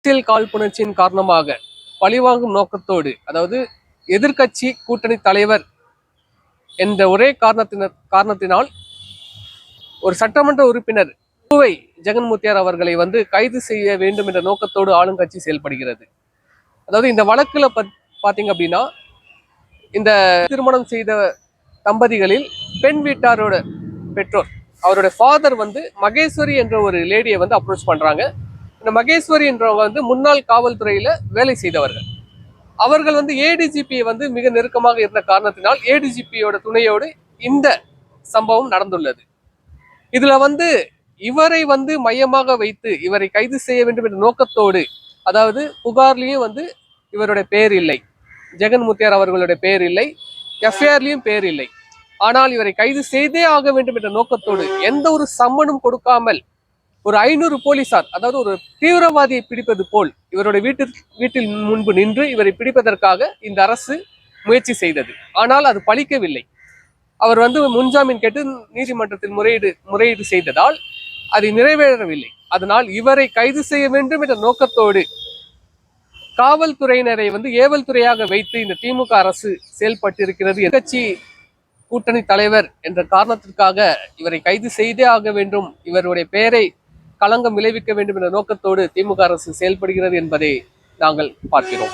அரசியல் காழ்ப்புணர்ச்சியின் காரணமாக பழிவாங்கும் நோக்கத்தோடு, அதாவது எதிர்க்கட்சி கூட்டணி தலைவர் என்ற ஒரே காரணத்தினால் ஒரு சட்டமன்ற உறுப்பினர் புவை ஜெகன்மூர்த்தியார் அவர்களை கைது செய்ய வேண்டும் என்ற நோக்கத்தோடு ஆளுங்கட்சி செயல்படுகிறது. அதாவது இந்த வழக்குல பாத்தீங்க அப்படின்னா, இந்த திருமணம் செய்த தம்பதிகளில் பெண் வீட்டாரோட பெற்றோர், அவருடைய ஃபாதர் மகேஸ்வரி என்ற ஒரு லேடியை அப்ரோச் பண்றாங்க. இந்த மகேஸ்வரி என்றவங்க முன்னாள் காவல்துறையில வேலை செய்தவர்கள். அவர்கள் ஏடிஜிபியை மிக நெருக்கமாக இருந்த காரணத்தினால் ஏடிஜிபியோட துணையோடு இந்த சம்பவம் நடந்துள்ளது. இதுல இவரை மையமாக வைத்து இவரை கைது செய்ய வேண்டும் என்ற நோக்கத்தோடு, அதாவது புகார்லயும் இவருடைய பெயர் இல்லை, ஜெகன்மூர்த்தியார் அவர்களுடைய பெயர் இல்லை, எஃப்ஐஆர்லயும் பெயர் இல்லை. ஆனால் இவரை கைது செய்தே ஆக வேண்டும் என்ற நோக்கத்தோடு எந்த ஒரு சம்மனும் கொடுக்காமல் ஒரு 500 போலீசார், அதாவது ஒரு தீவிரவாதியை பிடிப்பது போல் இவருடைய வீட்டில் முன்பு நின்று இவரை பிடிப்பதற்காக இந்த அரசு முயற்சி செய்தது. ஆனால் அது பலிக்கவில்லை. அவர் முன்ஜாமீன் கேட்டு நீதிமன்றத்தில் முறையீடு செய்ததால் அது நிறைவேறவில்லை. அதனால் இவரை கைது செய்ய வேண்டும் என்ற நோக்கத்தோடு காவல்துறையினரை ஏவல் துறையாக வைத்து இந்த திமுக அரசு செயல்பட்டிருக்கிறது. எதிர்க்கட்சி கூட்டணி தலைவர் என்ற காரணத்திற்காக இவரை கைது செய்தே ஆக வேண்டும், இவருடைய பெயரை களங்கம் விளைவிக்க வேண்டும் என்ற நோக்கத்தோடு திமுக அரசு செயல்படுகிறது என்பதை நாங்கள் பார்க்கிறோம்.